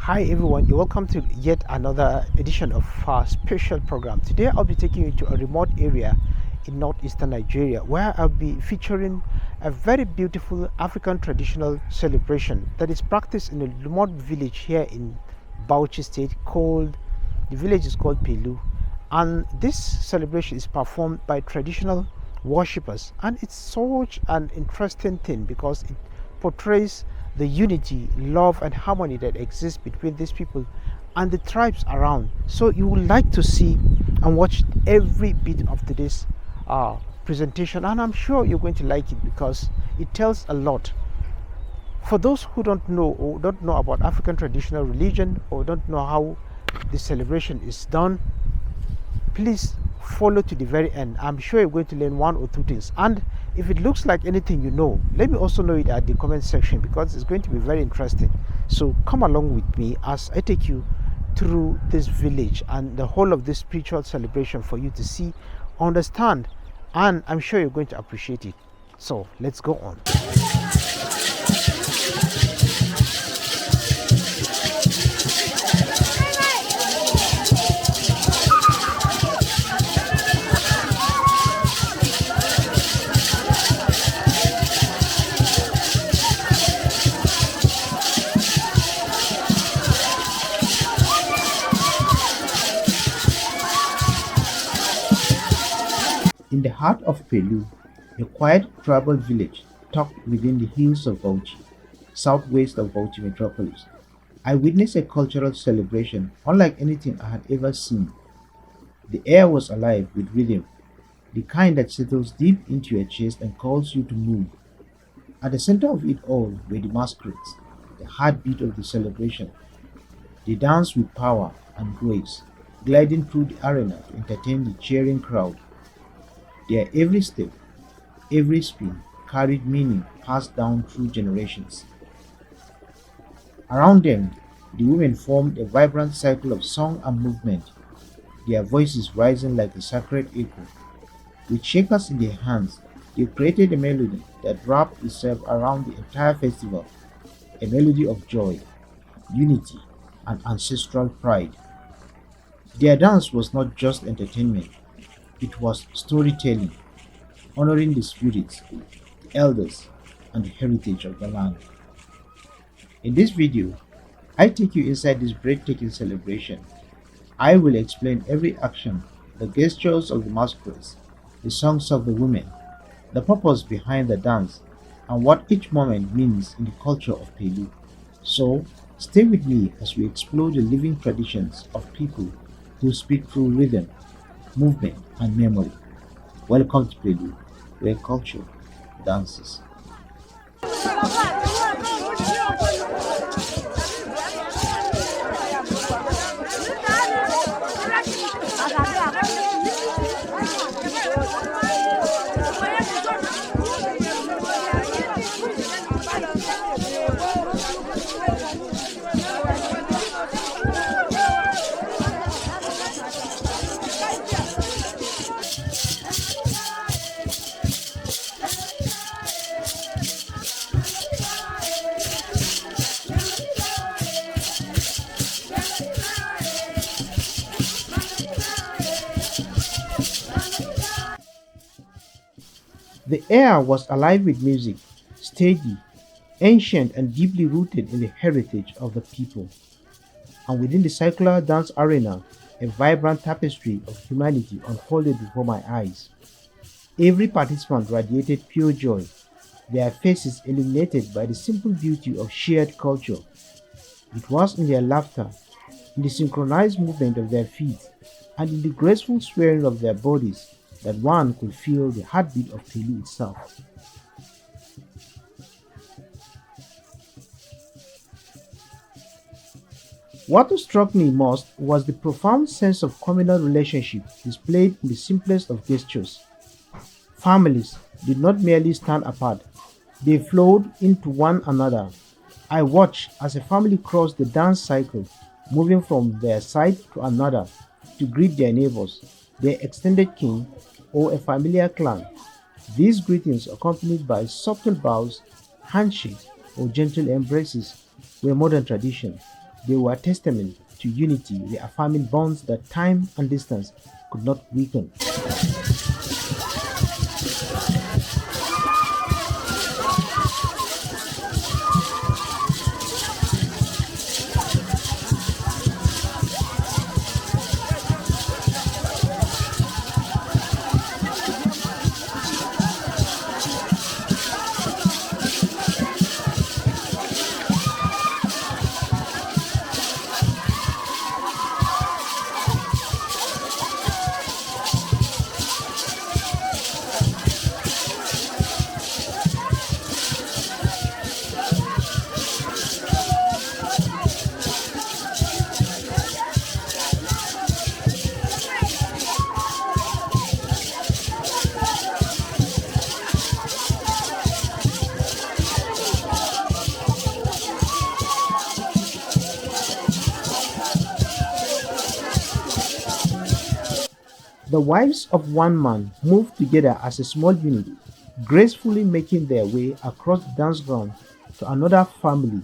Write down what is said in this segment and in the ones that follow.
Hi everyone, you're welcome to yet another edition of our special program. Today I'll be taking you to a remote area in northeastern Nigeria where I'll be featuring a very beautiful African traditional celebration that is practiced in a remote village here in Bauchi state called, the village is called Pelu. And this celebration is performed by traditional worshippers, and it's such an interesting thing because it portrays the unity, love, and harmony that exists between these people and the tribes around. So you would like to see and watch every bit of today's presentation, and I'm sure you're going to like it because it tells a lot. For those who don't know about African traditional religion or don't know how the celebration is done, please follow to the very end. I'm sure you're going to learn one or two things, and if it looks like anything you know, let me also know it at the comment section because it's going to be very interesting. So come along with me as I take you through this village and the whole of this spiritual celebration for you to see, understand, and I'm sure you're going to appreciate it. So let's go on. In the heart of Pelu, a quiet tribal village tucked within the hills of Bauchi, southwest of Bauchi metropolis, I witnessed a cultural celebration unlike anything I had ever seen. The air was alive with rhythm, the kind that settles deep into your chest and calls you to move. At the center of it all were the masquerades, the heartbeat of the celebration. They danced with power and grace, gliding through the arena to entertain the cheering crowd. Their every step, every spin carried meaning passed down through generations. Around them, the women formed a vibrant cycle of song and movement, their voices rising like a sacred echo. With shakers in their hands, they created a melody that wrapped itself around the entire festival, a melody of joy, unity, and ancestral pride. Their dance was not just entertainment, it was storytelling, honoring the spirits, the elders, and the heritage of the land. In this video, I take you inside this breathtaking celebration. I will explain every action, the gestures of the masquerades, the songs of the women, the purpose behind the dance, and what each moment means in the culture of Pelu. So, stay with me as we explore the living traditions of people who speak through rhythm, movement, and memory. Welcome to Pelu, where culture dances. The air was alive with music, steady, ancient, and deeply rooted in the heritage of the people. And within the circular dance arena, a vibrant tapestry of humanity unfolded before my eyes. Every participant radiated pure joy, their faces illuminated by the simple beauty of shared culture. It was in their laughter, in the synchronized movement of their feet, and in the graceful swaying of their bodies that one could feel the heartbeat of Pelu itself. What struck me most was the profound sense of communal relationship displayed in the simplest of gestures. Families did not merely stand apart, they flowed into one another. I watched as a family crossed the dance cycle, moving from their side to another to greet their neighbors, their extended kin, or a familiar clan. These greetings, accompanied by subtle bows, handshakes, or gentle embraces, were modern tradition. They were a testament to unity, reaffirming bonds that time and distance could not weaken. The wives of one man moved together as a small unit, gracefully making their way across the dance ground to another family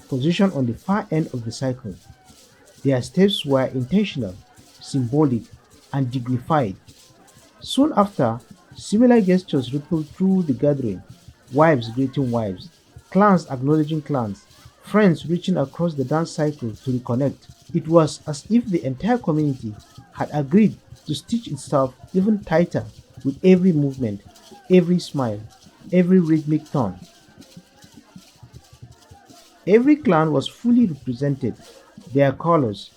positioned on the far end of the cycle. Their steps were intentional, symbolic, and dignified. Soon after, similar gestures rippled through the gathering, wives greeting wives, clans acknowledging clans, friends reaching across the dance cycle to reconnect. It was as if the entire community had agreed to stitch itself even tighter with every movement, every smile, every rhythmic turn. Every clan was fully represented, their colors,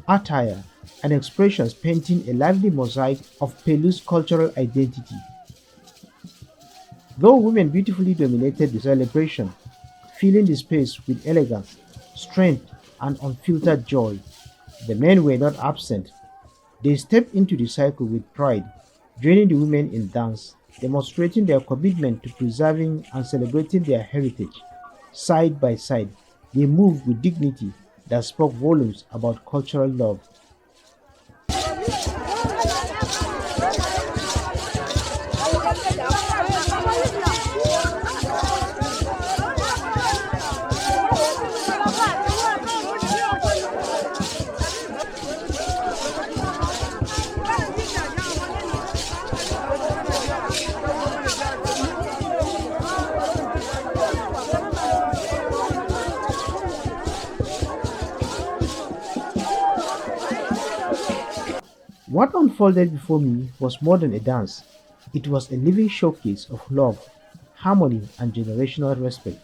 attire, and expressions painting a lively mosaic of Pelu's cultural identity. Though women beautifully dominated the celebration, filling the space with elegance, strength, and unfiltered joy, the men were not absent. They stepped into the cycle with pride, joining the women in dance, demonstrating their commitment to preserving and celebrating their heritage. Side by side, they moved with dignity that spoke volumes about cultural love. What unfolded before me was more than a dance. It was a living showcase of love, harmony, and generational respect.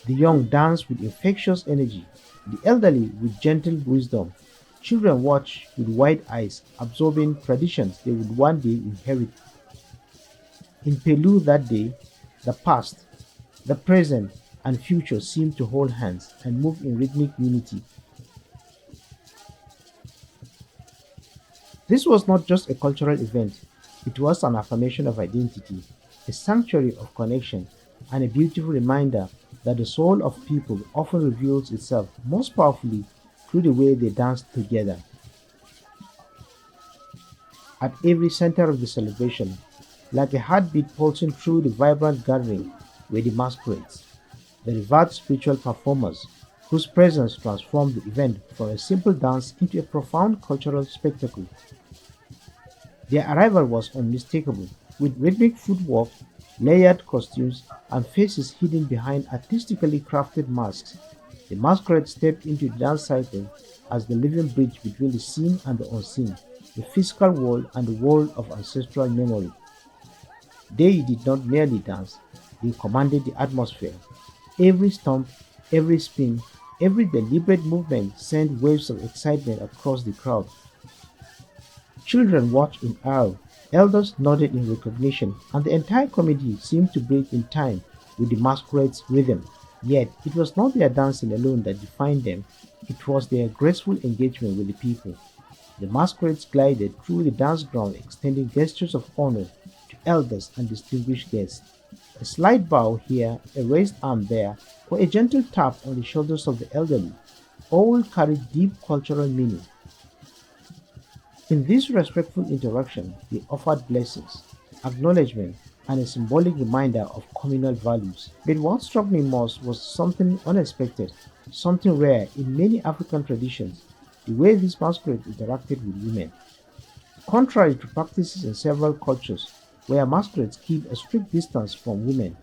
The young danced with infectious energy, the elderly with gentle wisdom. Children watched with wide eyes, absorbing traditions they would one day inherit. In Pelu that day, the past, the present, and future seemed to hold hands and move in rhythmic unity. This was not just a cultural event, it was an affirmation of identity, a sanctuary of connection, and a beautiful reminder that the soul of people often reveals itself most powerfully through the way they dance together. At every center of the celebration, like a heartbeat pulsing through the vibrant gathering, were the masquerades, the revered spiritual performers whose presence transformed the event from a simple dance into a profound cultural spectacle. Their arrival was unmistakable, with rhythmic footwork, layered costumes, and faces hidden behind artistically crafted masks. The masquerade stepped into the dance cycle as the living bridge between the seen and the unseen, the physical world and the world of ancestral memory. They did not merely dance, they commanded the atmosphere. Every stomp, every spin, every deliberate movement sent waves of excitement across the crowd. Children watched in awe, elders nodded in recognition, and the entire community seemed to breathe in time with the masquerade's rhythm. Yet, it was not their dancing alone that defined them, it was their graceful engagement with the people. The masquerades glided through the dance ground extending gestures of honor to elders and distinguished guests. A slight bow here, a raised arm there, or a gentle tap on the shoulders of the elderly, all carried deep cultural meaning. In this respectful interaction, they offered blessings, acknowledgement, and a symbolic reminder of communal values. But what struck me most was something unexpected, something rare in many African traditions, the way these masquerades interacted with women. Contrary to practices in several cultures, where masquerades keep a strict distance from women,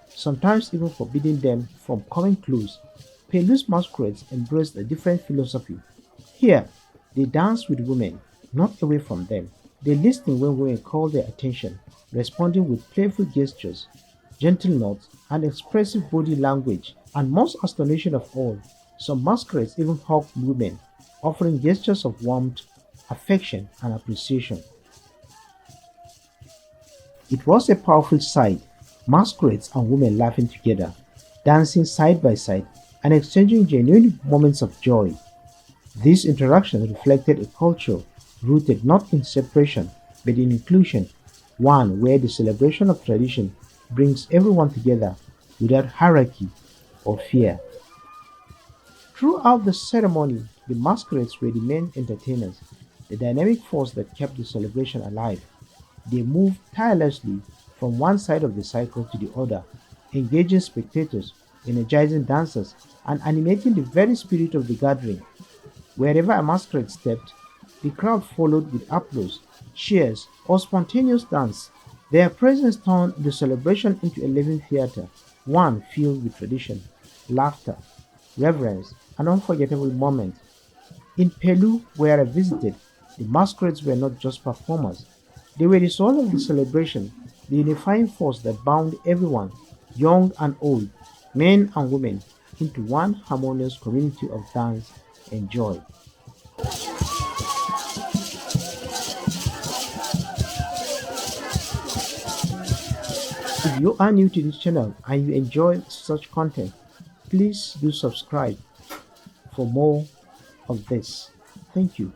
sometimes even forbidding them from coming close, Pelu's masquerades embraced a different philosophy. Here, they dance with women, not away from them. They listen when women call their attention, responding with playful gestures, gentle nods, and expressive body language. And most astonishing of all, some masquerades even hug women, offering gestures of warmth, affection, and appreciation. It was a powerful sight, masquerades and women laughing together, dancing side by side, and exchanging genuine moments of joy. This interaction reflected a culture rooted not in separation but in inclusion, one where the celebration of tradition brings everyone together without hierarchy or fear. Throughout the ceremony, the masquerades were the main entertainers, the dynamic force that kept the celebration alive. They moved tirelessly from one side of the cycle to the other, engaging spectators, energizing dancers, and animating the very spirit of the gathering. Wherever a masquerade stepped, the crowd followed with applause, cheers, or spontaneous dance. Their presence turned the celebration into a living theater, one filled with tradition, laughter, reverence, and unforgettable moments. In Pelu, where I visited, the masquerades were not just performers. They were the soul of the celebration, the unifying force that bound everyone, young and old, men and women, into one harmonious community of dance and joy. If you are new to this channel and you enjoy such content, please do subscribe for more of this. Thank you.